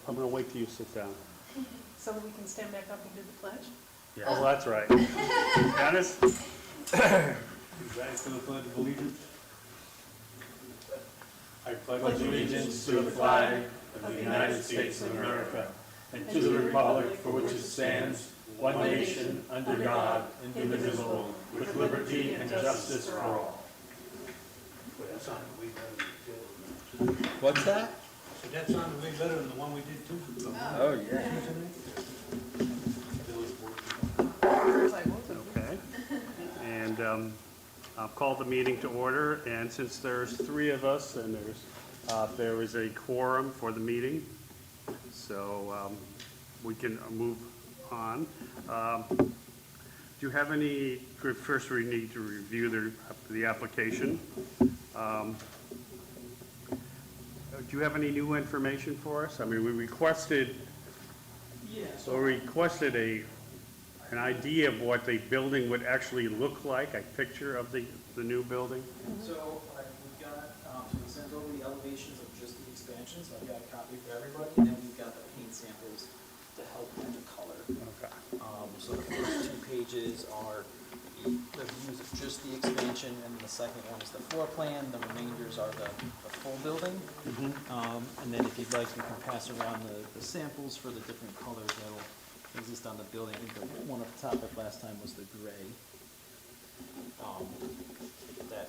I'm gonna wait till you sit down. So we can stand back up and do the pledge? Oh, that's right. Dennis? Ready for the pledge of allegiance? I pledge allegiance to the flag of the United States of America and to the republic for which it stands, one nation, under God, indivisible, with liberty and justice for all. That sounded way better than the other one. What's that? So that sounded way better than the one we did too. Oh, yeah. Okay. And I'll call the meeting to order, and since there's three of us and there is a quorum for the meeting, so we can move on. Do you have any, first we need to review the application. Do you have any new information for us? I mean, we requested an idea of what the building would actually look like, a picture of the new building. So we've got, so we sent over the elevations of just the expansion, so I've got a copy for everybody, and then we've got the paint samples to help with the color. Okay. So the first two pages are the views of just the expansion, and the second one is the floor plan, the remainders are the full building. And then if you'd like, we can pass around the samples for the different colors that'll exist on the building. I think the one up top at last time was the gray. That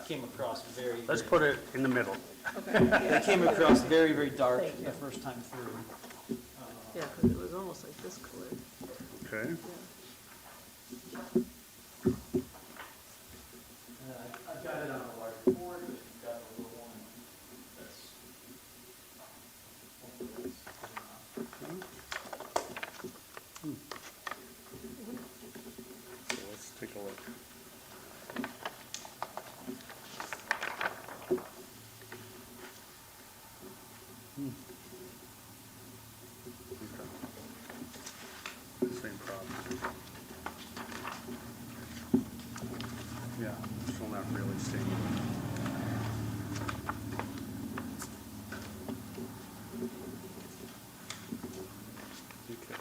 came across very. Let's put it in the middle. That came across very, very dark Thank you. the first time through. Yeah, because it was almost like this color. Okay. I've got it on a large board, but you've got the little one that's. So let's take a look. Okay. Same problem. Yeah, still not really seeing it. Okay.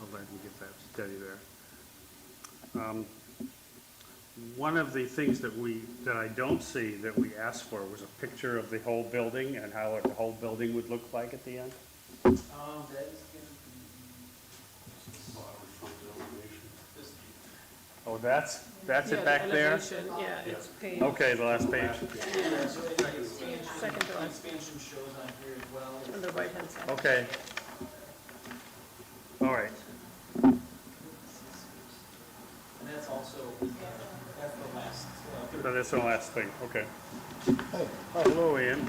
I'll let him get that steady there. One of the things that I don't see that we asked for was a picture of the whole building and how the whole building would look like at the end. That is gonna be this. Oh, that's it Yeah, back the there? elevation, yeah, it's page. Okay, the last page. Yeah, so the expansion, Second to the last. expansion shows on here as well. On the right-hand side. Okay. All right. And that's also, that's the last. So that's the last thing, okay. Hello, Ian.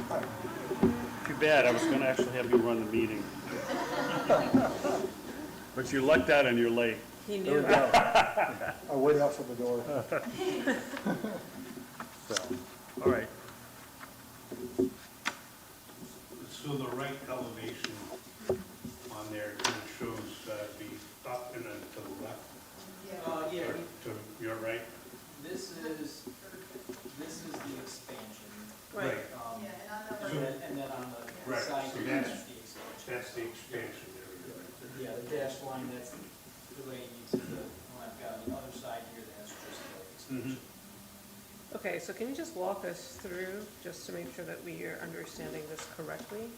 Too bad, I was gonna actually have you run the meeting. But you lucked out and you're late. He knew. I wait out for the door. So, all right. So the right elevation on there kind of shows the up and then to the left, Yeah, or to your right? this is the expansion. Right. And then on the Right, side, so here, that's- that's the expansion. That's the expansion area. Yeah, the dashed line, that's the way it needs to, when I've got on the other side here, that's just the expansion. Okay, so can you just walk us through, just to make sure that we are understanding this correctly?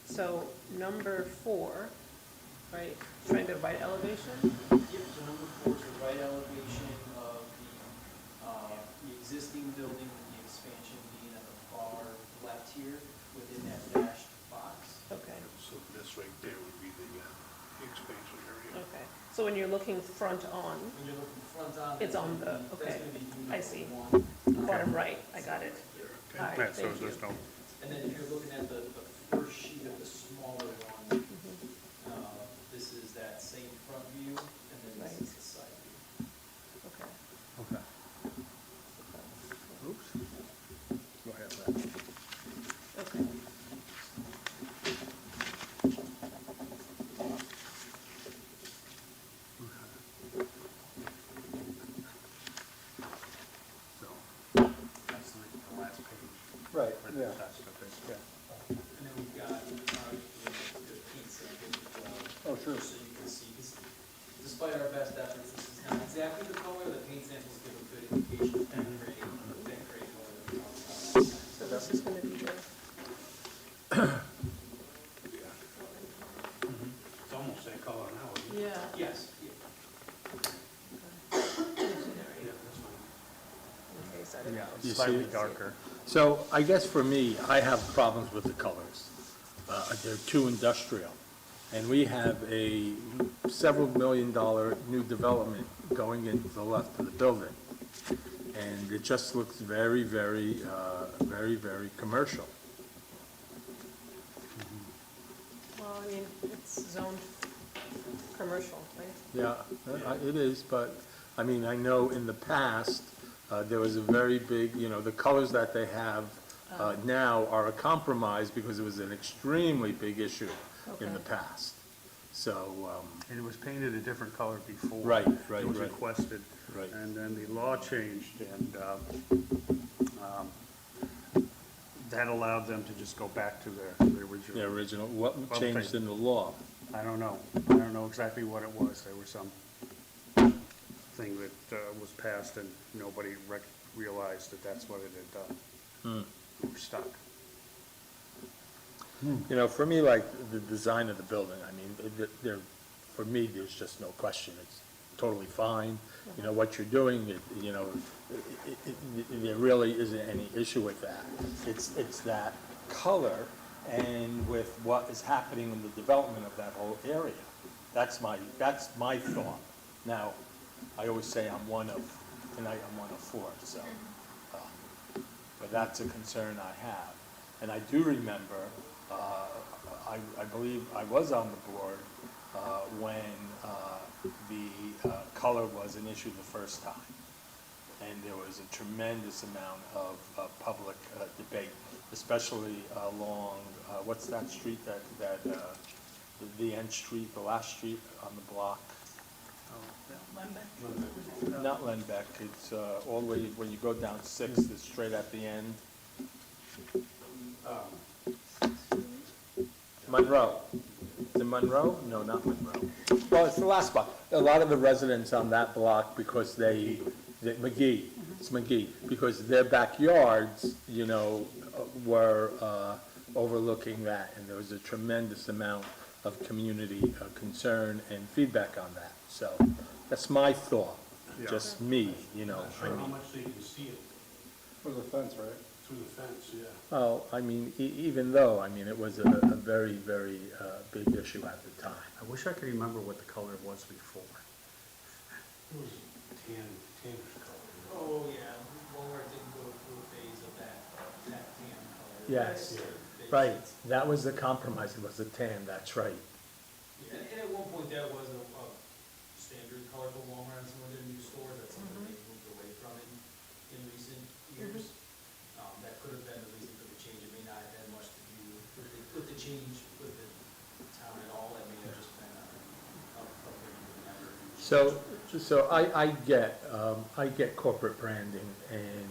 So number 4, right, showing the right elevation? Yep, so number 4 is the right elevation of the existing building, with the expansion being at the far left here, within that dashed box. Okay, So this right there would be the expansion area. okay. So when you're looking front on, When you're looking front on. It's that's on gonna the- be- okay. That's gonna be unit I see. 1. bottom right, I got it. Okay. All right, Yeah, so thank you. there's no, And then if you're looking at the first sheet of the smaller one, this is that same front view, and then this is the side view. Okay. okay. Oops. Go ahead, Matt. Okay. Right, for the yeah. test, okay, yeah. And then we've got, the paint sample as well. Oh, sure. Just so you can see, 'cause despite our best efforts, this is not exactly the color, the paint samples give a good indication of that gray color that we're talking about. So this is gonna be the, It's almost that color now, isn't it? yeah. Yes, yeah. Yeah, that's fine. Okay, so I didn't- Yeah, You slightly see- darker. So I guess for me, I have problems with the colors. They're too industrial. And we have a several $1 million new development going into the left of the building. And it just looks very, very, very commercial. Well, I mean, it's zoned commercial, right? Yeah, it is, but, I mean, I know in the past, there was a very big, the colors that they have now are a compromise because it was an extremely big issue in the Okay. past. So, And it was painted a different color before. Right. It was requested. Right. And then the law changed, and that allowed them to just go back to their the original. original, what Okay. changed in the law? I don't know. I don't know exactly what it was. There was some thing that was passed, and nobody realized that that's what it had done. We were stuck. For me, like, the design of the building, I mean, for me, there's just no question. It's totally fine. What you're doing, there really isn't any issue with that. It's that color and with what is happening in the development of that whole area. That's my thought. Now, I always say tonight I'm one of four, so, but that's a concern I have. And I do remember, I believe I was on the board when the color was an issue the first time. And there was a tremendous amount of public debate, especially along, what's that street the end street, the last street on the block? Not Lenbeck, it's all the way, when you go down 6th, it's straight at the end. Monroe. Is it Monroe? No, not Monroe. Well, it's the last block. A lot of the residents on that block, because McGee, it's McGee, because their backyards, were overlooking that, and there was a tremendous amount of community concern and feedback on that. So that's my thought, Yeah. just me, Not sure how much they can see it For the fence, right? through the fence, yeah. Well, I mean, even though, it was a very, very big issue at the time. I wish I could remember what the color was before. It was tannish color. Oh, yeah, Walmart didn't go through a phase of that tan color. Yes. They- Right, that was the compromise, it was the tan, that's right. Yeah, and at one point, that was a standard color for Walmart and some of their new stores, that's something they moved away from in recent years. That could have been the reason for the change, it may not have had much to do with the change with the town at all, that may have just been So I get corporate branding and,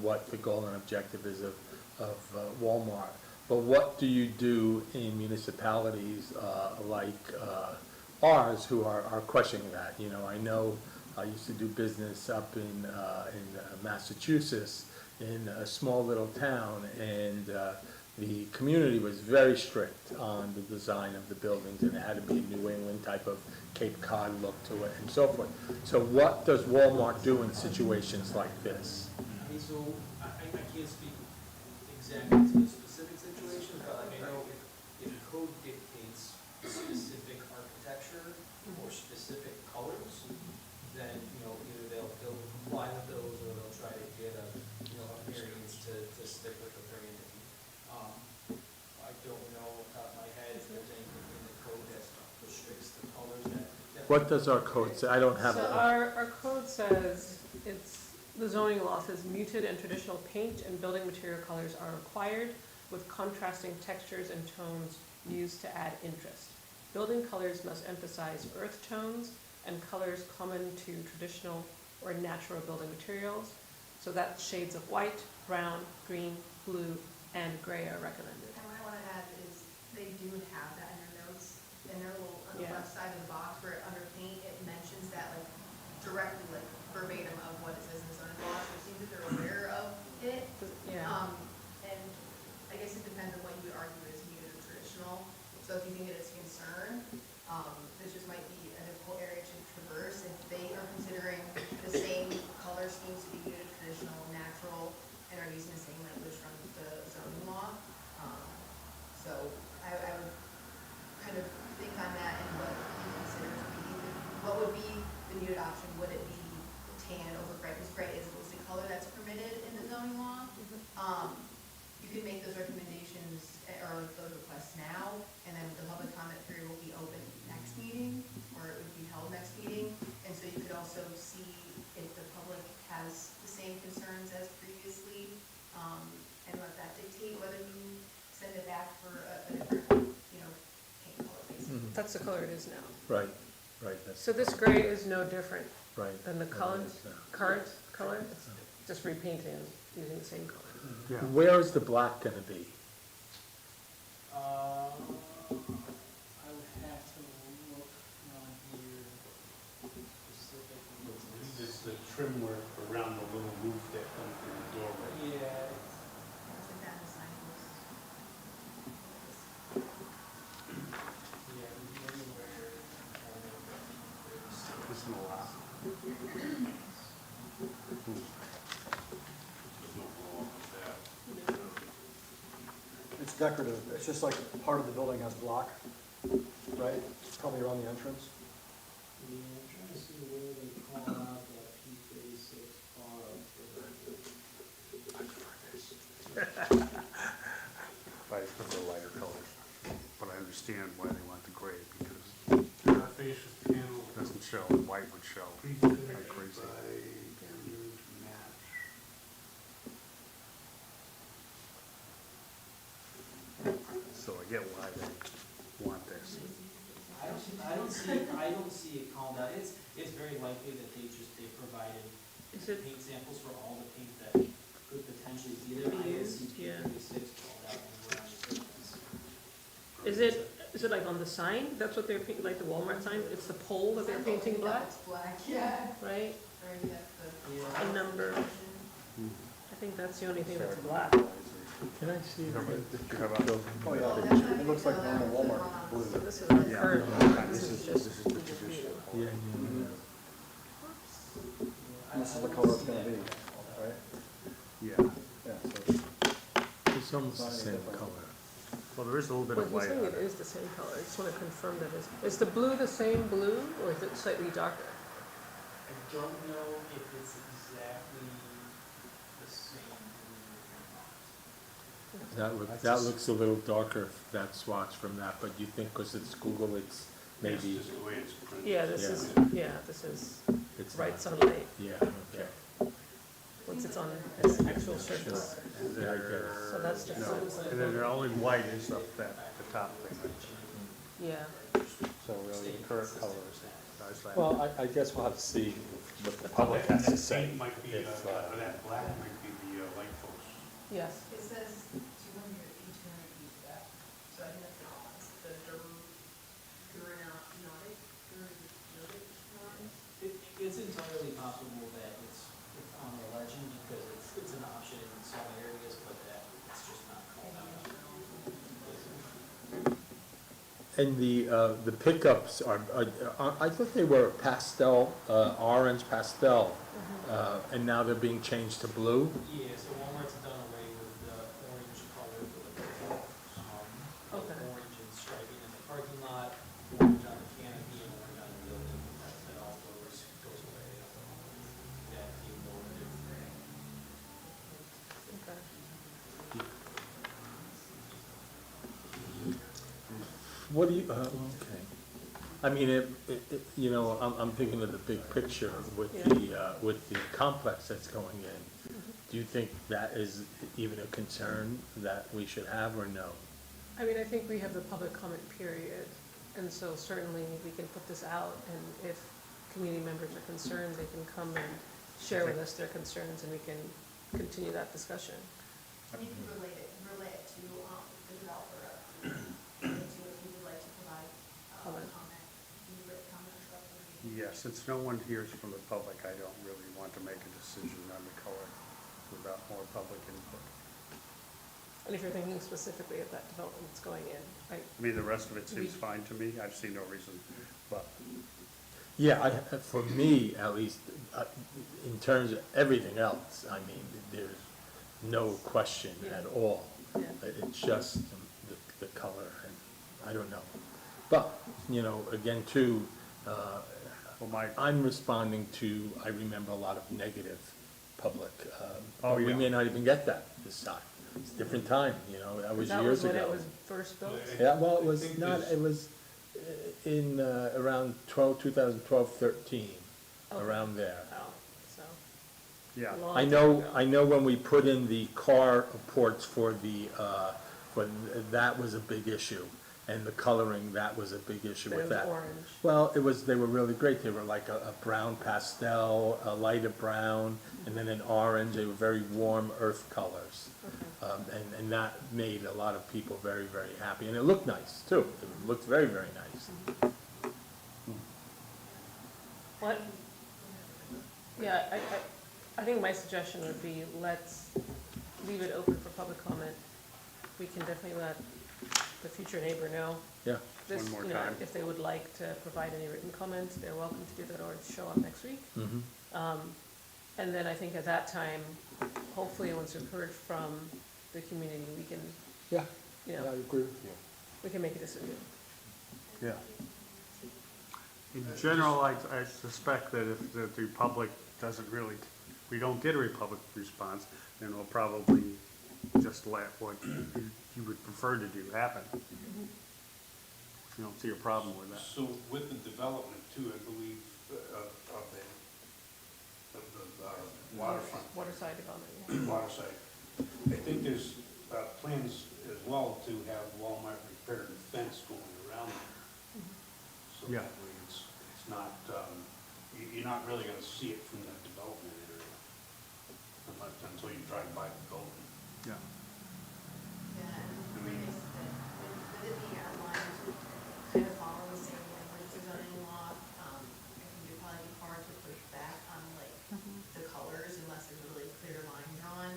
what the goal and objective is of Walmart. But what do you do in municipalities like ours who are questioning that? I know I used to do business up in Massachusetts in a small little town, and the community was very strict on the design of the buildings, and it had to be a New England type of Cape Cod look to it and so forth. So what does Walmart do in situations like this? I mean, so, I can't speak exactly to the specific situation, but like, I know if code dictates specific architecture or specific colors, then, either they'll comply with those, or they'll try to get a variance to stick with the branding. I don't know off the top of my head if there's anything in the code that restricts the colors that. What does our code say? I don't have So it. our code says, the zoning law says muted and traditional paint and building material colors are required with contrasting textures and tones used to add interest. Building colors must emphasize earth tones and colors common to traditional or natural building materials. So that's shades of white, brown, green, blue, and gray are recommended. And what I want to add is they do have that in their notes, in their little, on the Yeah. left side of the box where under paint, it mentions that like directly, like verbatim of what it says in the zoning law, so it seems that they're aware of it. Yeah, And I guess it depends on what you would argue is needed or traditional. So if you think that it's a concern, this just might be a difficult area to traverse. If they are considering the same color schemes to be needed, traditional, natural, and are using the same language from the zoning law. So I would kind of think on that and what you consider to be, what would be the needed option? Would it be tan over gray? Because gray is the listed color that's permitted in the zoning law. You could make those recommendations or those requests now, and then the public comment period will be open next meeting, or it would be held next meeting. And so you could also see if the public has the same concerns as previously, and let that dictate whether you send it back for a different, paint color basically. that's the color it is now. Right, right, that's. So this gray is no different Right. than the Right, current color, it's just repainting using the same color. Yeah. Where is the black gonna be? I would have to look on here specifically. It's the trim work around the little roof that comes through the doorway. Yeah, It's like that in the signpost. yeah, anywhere. This is a lot. It's decorative, it's just like part of the building has block, right? Probably around the entrance. Yeah, I'm trying to see where they call out that P36 bar. I prefer lighter colors, but I understand why they want the gray, because Facial panel it doesn't show, white would show. pre-finished Like crazy. by vendors match. So I get why they want this. I don't see it called out. It's very likely that they provided Is it, paint samples for all the paint that could potentially be there. Be I don't used, see yeah. P36 called out anywhere on the surface. is it like on the sign, that's what they're painting, like the Walmart sign, it's the pole that they're painting black, It's black, yeah. right? Or maybe that's the. Yeah. And number, I think that's the only thing that's black. Can I see? Oh, Well, yeah, that's not it looks like even normal the Walmart blue. So this is the Yeah. current, one. This is just This is the traditional. Yeah, yeah, And this is the color it's gonna be, right? Yeah, Yeah, so yeah. It's almost the same color. well, there is a little bit well, of he's white saying on it it. is the same color, I just wanna confirm that is the blue the same blue, or is it slightly darker? I don't know if it's exactly the same blue or not. That looks a little darker, that swatch from that, but you think because it's Google, it's maybe, That's just the way it's printed. Yeah, this is it's bright not. sunlight, Yeah, okay. once it's on its actual surface, And Yeah, I they're- so that's no, different. And then they're only white is up that, the top thing. Yeah, So really, the current color is nice light. Well, I guess we'll have to see what the public has to say. That might be, if, or that black might be the light post. yes, It says 200 feet, 200 feet back, so I think that's the odds, the Nordic. It's entirely possible that it's on the legend because it's an option in some areas, but that it's just not called out. And the pickups are, I thought they were pastel, orange pastel, and now they're being changed to blue? Yeah, so Walmart's done away with the orange color for the pickup. Okay. Orange and striping in the parking lot, orange on the canopy, and orange on the building. That all goes away. That being more different. okay. What do you, okay. I mean, I'm thinking of the big picture with the complex that's going in. Do you think that is even a concern that we should have or no? I mean, I think we have the public comment period, and so certainly we can put this out, and if community members are concerned, they can come and share with us their concerns, and we can continue that discussion. And you can relay it to, the developer, to if you would like to provide, Comment. comment, written comment or something. Yes, since no one hears from the public, I don't really want to make a decision on the color without more public input. And if you're thinking specifically of that development that's going in, right? I mean, the rest of it seems fine to me. I've seen no reason, but Yeah, for me, at least, in terms of everything else, I mean, there's no question at all. Yeah. It's just the color, and I don't know. But, you know, again, too, well, I'm responding to, I remember a lot of negative public. Oh, but we yeah. may not even get that this time. It's a different time, you know, that was years ago. That was when it was first built? Yeah, well, it I was think not, this- it was in around 2012, 13, Okay. around there. Oh, so. yeah, a long I time know, ago. I know when we put in the car ports for that was a big issue. And the coloring, that was a big issue But with it was that. orange. Well, they were really great. They were like a brown pastel, a lighter brown, and then an orange. They were very warm earth colors. Okay. And that made a lot of people very, very happy. And it looked nice, too. It looked very, very nice. What? Yeah, I think my suggestion would be, let's leave it open for public comment. We can definitely let the future neighbor know. Yeah. This, One more you know, time. if they would like to provide any written comments, they're welcome to do that or show up next week. Mm-hmm. And then I think at that time, hopefully, once we've heard from the community, we can, Yeah, you yeah, I know, agree with you. we can make a decision. yeah. In general, I suspect that if the public doesn't really, we don't get a Republican response, then we'll probably just let what you would prefer to do happen. You don't see a problem with that. So with the development too, I believe, of the waterfront, Waterside development, yeah. water side, I think there's plans as well to have Walmart repair the fence going around it. So Yeah. that way it's not, you're not really gonna see it from that development area until you drive by the building. Yeah. Yeah, and like I said, with it being outlined, kind of following the same language as zoning law, I think it'd probably be hard to push back on like the colors unless there's a really clear line drawn.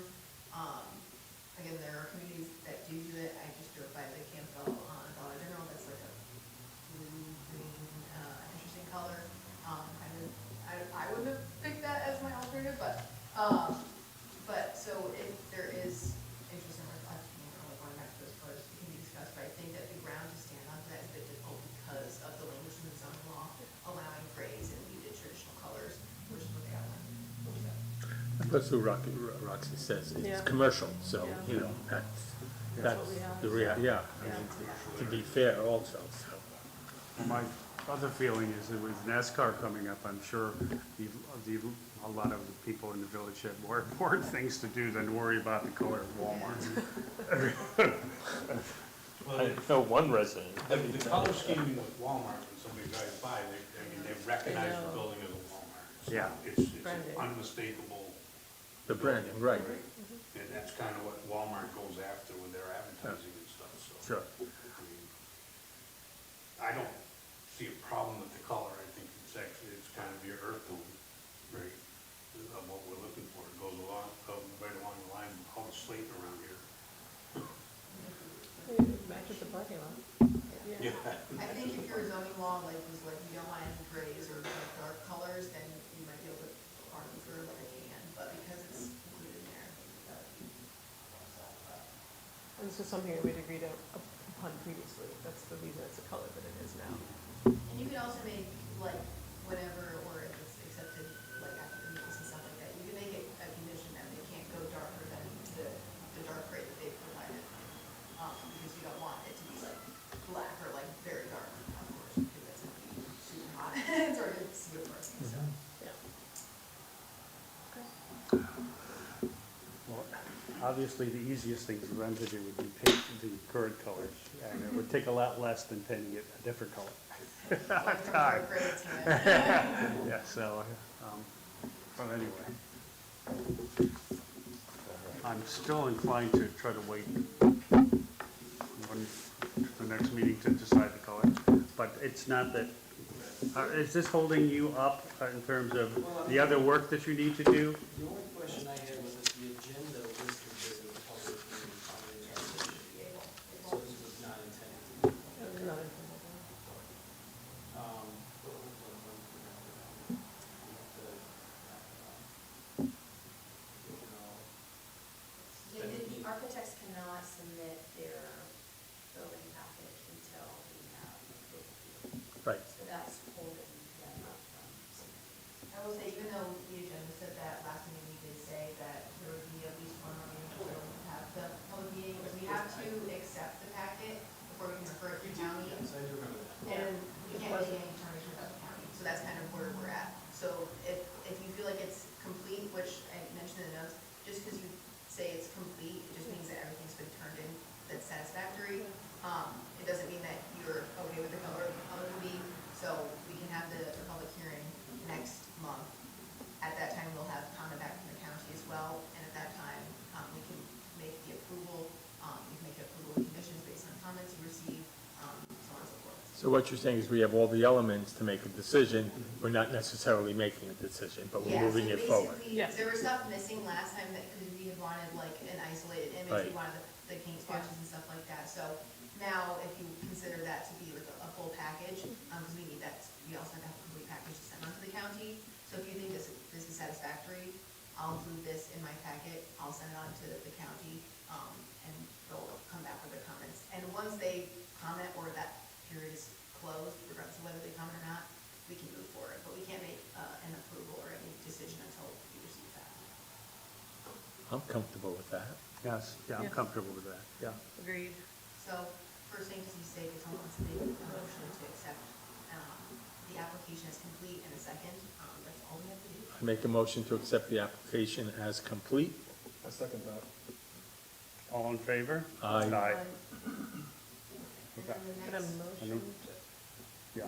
Again, there are communities that do it, I just drove by the Campbell, Dollar General, that's like a blue, green, interesting color. I wouldn't have picked that as my alternative, but so if there is interest in, like, going back to those colors, it can be discussed, but I think that the ground to stand on for that is a bit difficult because of the language in the zoning law allowing phrase and muted traditional colors, which is what they outlined. That's what Roxy says, it's Yeah. commercial, so, Yeah. you know, that's what we have. the yeah, I mean, to be fair also, so. My other feeling is that with NASCAR coming up, I'm sure a lot of the people in the village have more important things to do than worry about the color of Walmart. I know one resident. The color scheme with Walmart, when somebody drives by, they recognize know. the building as a Walmart. So Yeah. It's Branding. unmistakable. The branding, right. And that's kind of what Walmart goes after with their advertising and stuff, so. Sure. I mean, I don't see a problem with the color, I think it's kind of your earth tone, right, of what we're looking for. It goes right along the line of all the slate around here. It matches the parking lot. Yeah. I think if your zoning law like was like you don't want any grays or like dark colors, then you might be able to argue for like a tan, but because it's included in there, that. And this is something that we'd agreed upon previously. That's the reason it's the color that it is now. And you could also make like whatever, or if it's accepted, like after the meetings and stuff like that, you can make it a condition that they can't go darker than the dark gray that they've provided. Because you don't want it to be like black or like very dark, of course, because that's gonna be super hot. It's already super parking, so. Yeah. Well, obviously, the easiest thing for them to do would be paint the current colors, and it would take a lot less than painting it a different color. Like from dark gray to tan. Yeah, so, but anyway. I'm still inclined to try to wait the next meeting to decide the color, but it's not that, is this holding you up in terms of the other work that you need to do? The only question I had was that the agenda listed this as a public hearing on the transition. So this was not intended. The architects cannot submit their building package until we have approval. Right. So that's holding them up from submitting. I will say, even though the agenda said that last meeting, we did say that there would be at least one more meeting before we have the public meeting, because we have to accept the packet before we can refer it to county. Yes, I do remember that. And we can't make any determination without the county, so that's kind of where we're at. So if you feel like it's complete, which I mentioned in the notes, just because you say it's complete, it just means that everything's been turned in that's satisfactory. It doesn't mean that you're okay with the color will be, so we can have the public hearing next month. At that time, we'll have comment back from the county as well, and at that time, we can make the approval, you can make the approval with conditions based on comments you receive, so on and so forth. So what you're saying is we have all the elements to make a decision, we're not necessarily making a decision, but we're Yeah, moving so it forward. basically, Yes. there was stuff missing last time that, because we had wanted like an isolated image, we Right. wanted the paint swatches and stuff like that, so now if you consider that to be like a full package, because we need that, we also have to have a complete package to send on to the county, so if you think this is satisfactory, I'll include this in my packet, I'll send it on to the county, and they'll come back with their comments, and once they comment or that period is closed, regardless of whether they comment or not, we can move forward, but we can't make an approval or any decision until we receive that. I'm comfortable with that. Yes, yeah, I'm Yeah. comfortable with that, yeah. Agreed. So, first thing to say, if someone wants to make a motion to accept the application as complete in a second, that's all we have to do. I make a motion to accept the application as complete. I second that. All in favor? Aye. And Okay, then Get the a next, motion yeah.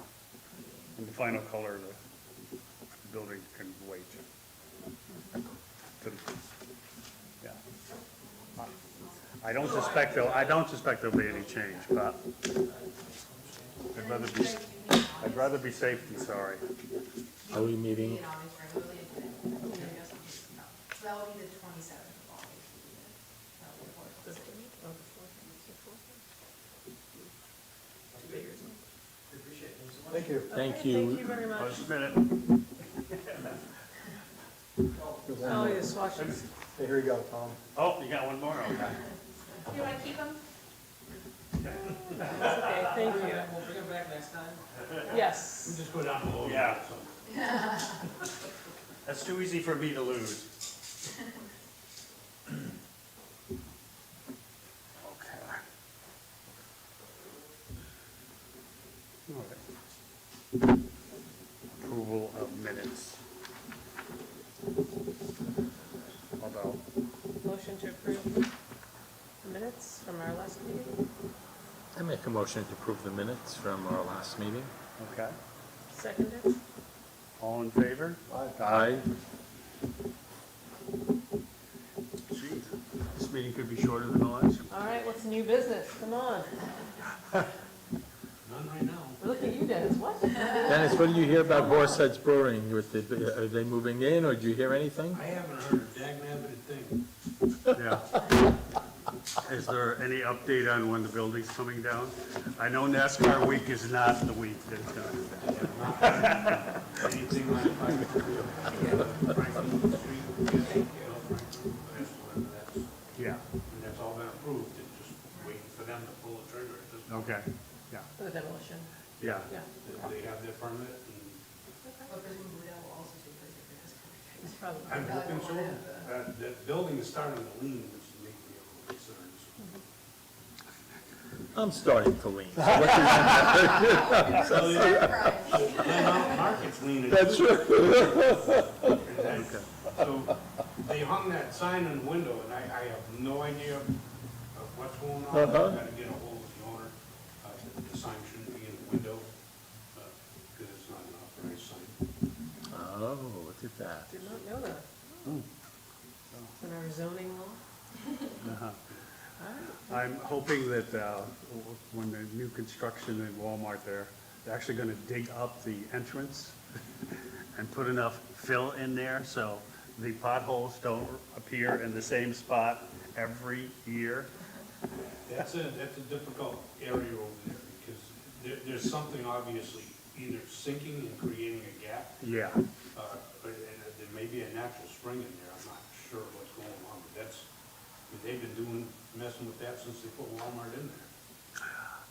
And the final color of the building can wait. Yeah. I don't suspect there'll be any change, but I'd rather be safe than sorry. Are we meeting? in August regularly, and then, so that will be the 27th of August. That will be the The 4th. date of the fourth, the fourth? Appreciate it. Thanks so much. Thank you. Thank Okay, you. Thank you very much. Just a minute. There's one Oh, more. the swatches. Hey, here you go, Tom. Oh, you got one more? Okay. You want to keep them? That's okay, thank you. We'll bring it back next time. Yes. Just go down below. Yeah. That's too easy for me to lose. Okay. All right. Approval of minutes. Although, Motion to approve the minutes from our last meeting. I make a motion to approve the minutes from our last meeting. okay. Seconded. All in favor? Aye. Geez, this meeting could be shorter than the last. All right, what's new business? Come on. None right now. We're looking at you, Dennis. What? Dennis, what did you hear about Horseheads Brewing? Are they moving in, or did you hear anything? I haven't heard a dag-nabbit thing. Yeah. Is there any update on when the building's coming down? I know NASCAR week is not the week that it's gonna be down. Anything like Franklin Street, Yeah, that's all been approved, it's just waiting for them to pull the trigger. At this point. okay, yeah, For the demolition. yeah. Yeah. They have their permit, and But presumably that will also take place if it has contract. It's probably. I'm hoping so. That building is starting to lean, which is making me a little concerned. I'm starting to lean. So what does- Surprise. Glen Mountain Market's leaning. That's true. right. So they hung that sign in the window, and I have no idea of what's going on. I've got to get a hold of the owner. The sign shouldn't be in the window, because it's not an authorized sign. Oh, look at that. Did not know that. In our zoning law. I'm hoping that when the new construction in Walmart, they're actually gonna dig up the entrance and put enough fill in there so the potholes don't appear in the same spot every year. That's a difficult area over there, because there's something obviously either sinking and creating a gap, Yeah, and there may be a natural spring in there, I'm not sure what's going on, but they've been messing with that since they put Walmart in there.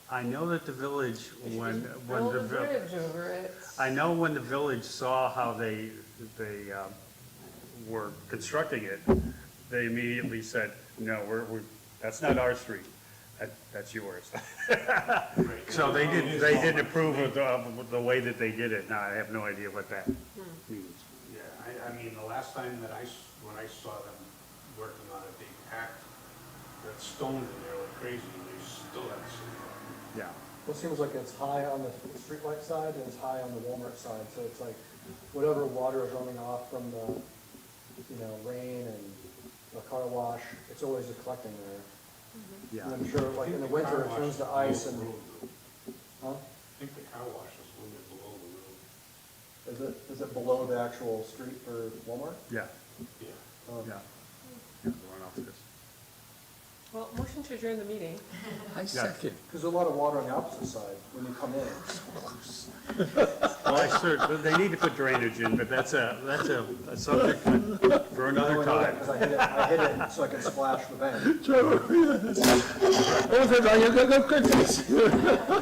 I know that the village, when Build the, a bridge over it. I know when the village saw how they were constructing it, they immediately said, no, that's not our street, that's yours. So they didn't approve of the way that they did it. Now, I have no idea what that means. Yeah, I mean, the last time that when I saw them working on it, they packed that stone in there like crazy, and they still have some. Yeah, Well, it seems like it's high on the streetlight side and it's high on the Walmart side, so it's like whatever water is running off from the, rain and the car wash, it's always collecting there. yeah. And I'm sure, like in the winter, it turns to ice and, huh? I think the car wash is a little bit below the road. Is it below the actual street for Walmart? Yeah, Yeah. yeah. Yeah, going off this. Well, motion to adjourn the meeting. I second. Because there's a lot of water on the opposite side when you come in. Well, they need to put drainage in, but that's a subject for another time. Because I hit it so I can splash the bank.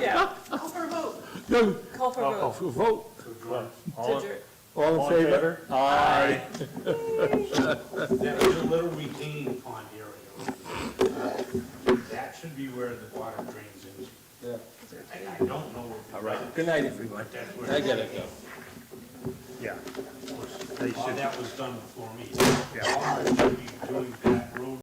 Yeah, Call for a vote. call for a vote. Vote. To All adjourn. All in favor? Aye. There's a little retaining pond area. That should be where the water drains into. Yeah. I don't know if. All right, good night, everyone. That's where. I gotta go. Yeah, Of course, They all should- that was done before me. Yeah. Walmart should be doing that road